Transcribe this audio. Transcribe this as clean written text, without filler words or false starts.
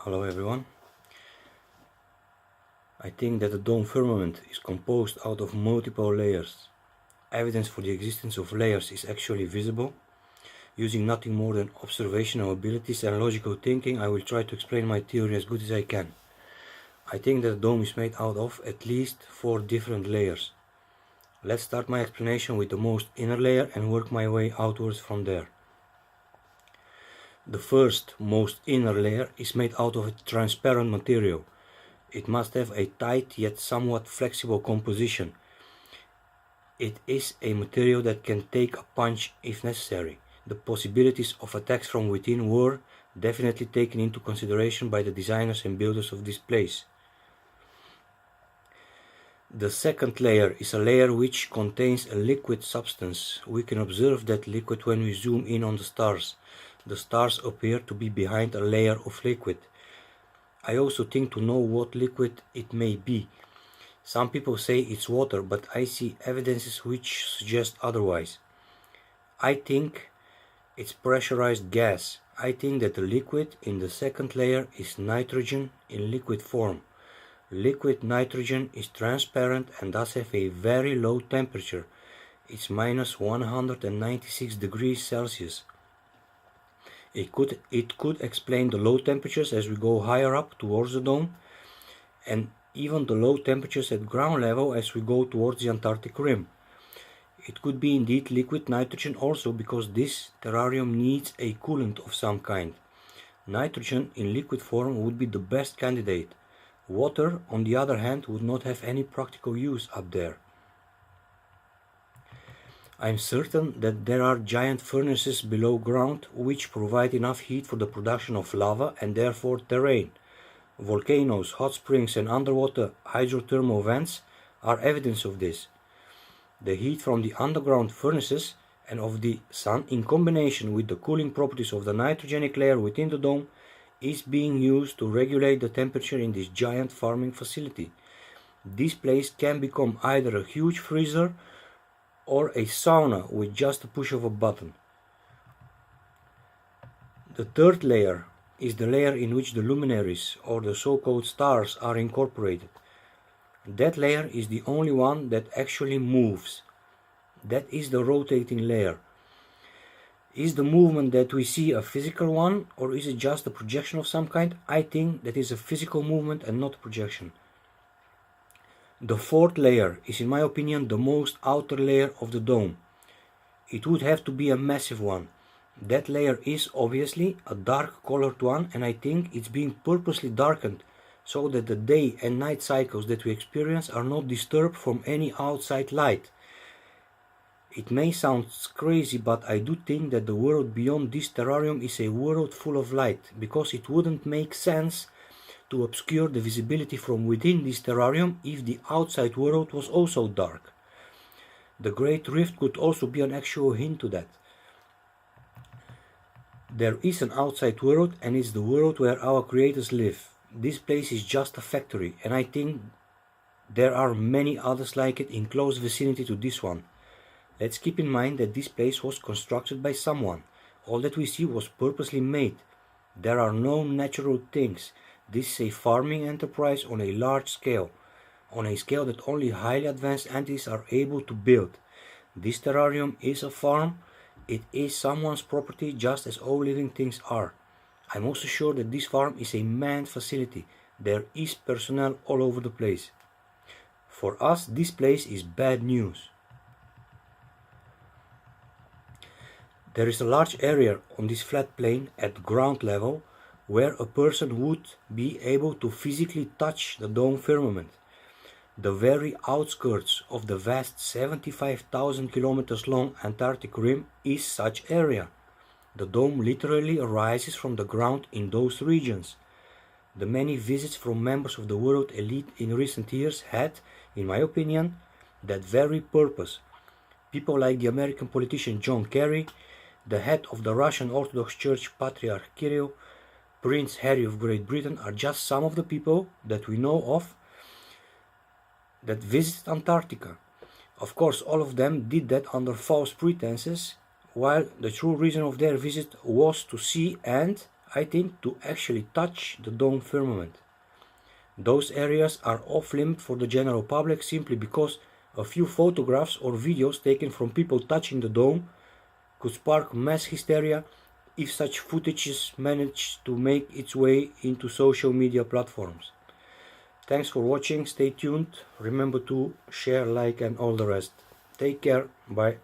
Hello everyone. I think that the dome firmament is composed out of multiple layers. Evidence for the existence of layers is actually visible. Using nothing more than observational abilities and logical thinking, I will try to explain my theory as good as I can. I think that the dome is made out of at least 4 different layers. Let's start my explanation with the most inner layer and work my way outwards from there. The first, most inner layer is made out of a transparent material. It must have a tight yet somewhat flexible composition. It is a material that can take a punch if necessary. The possibilities of attacks from within were definitely taken into consideration by the designers and builders of this place. The second layer is a layer which contains a liquid substance. We can observe that liquid when we zoom in on the stars. The stars appear to be behind a layer of liquid. I also think to know what liquid it may be. Some people say it's water, but I see evidences which suggest otherwise. I think it's pressurized gas. I think that the liquid in the second layer is nitrogen in liquid form. Liquid nitrogen is transparent and thus have a very low temperature. It's minus 196 degrees Celsius. It could explain the low temperatures as we go higher up towards the dome, and even the low temperatures at ground level as we go towards the Antarctic rim. It could be indeed liquid nitrogen also, because this terrarium needs a coolant of some kind. Nitrogen in liquid form would be the best candidate. Water, on the other hand, would not have any practical use up there. I am certain that there are giant furnaces below ground which provide enough heat for the production of lava and therefore terrain. Volcanoes, hot springs and underwater hydrothermal vents are evidence of this. The heat from the underground furnaces and of the sun, in combination with the cooling properties of the nitrogenic layer within the dome, is being used to regulate the temperature in this giant farming facility. This place can become either a huge freezer or a sauna with just a push of a button. The third layer is the layer in which the luminaries, or the so-called stars, are incorporated. That layer is the only one that actually moves. That is the rotating layer. Is the movement that we see a physical one, or is it just a projection of some kind? I think that is a physical movement and not a projection. The fourth layer is, in my opinion, the most outer layer of the dome. It would have to be a massive one. That layer is obviously a dark colored one, and I think it's being purposely darkened so that the day and night cycles that we experience are not disturbed from any outside light. It may sound crazy, but I do think that the world beyond this terrarium is a world full of light, because it wouldn't make sense to obscure the visibility from within this terrarium if the outside world was also dark. The Great Rift could also be an actual hint to that. There is an outside world, and it's the world where our creators live. This place is just a factory, and I think there are many others like it in close vicinity to this one. Let's keep in mind that this place was constructed by someone. All that we see was purposely made. There are no natural things. This is a farming enterprise on a large scale, on a scale that only highly advanced entities are able to build. This terrarium is a farm. It is someone's property, just as all living things are. I'm also sure that this farm is a manned facility. There is personnel all over the place. For us, this place is bad news. There is a large area on this flat plain at ground level where a person would be able to physically touch the dome firmament. The very outskirts of the vast 75,000 kilometers long Antarctic rim is such area. The dome literally arises from the ground in those regions. The many visits from members of the world elite in recent years had, in my opinion, that very purpose. People like the American politician John Kerry, the head of the Russian Orthodox Church Patriarch Kirill, Prince Harry of Great Britain are just some of the people that we know of that visited Antarctica. Of course, all of them did that under false pretenses, while the true reason of their visit was to see and, I think, to actually touch the dome firmament. Those areas are off-limits for the general public simply because a few photographs or videos taken from people touching the dome could spark mass hysteria if such footage managed to make its way into social media platforms. Thanks for watching, stay tuned, remember to share, like and all the rest. Take care, bye.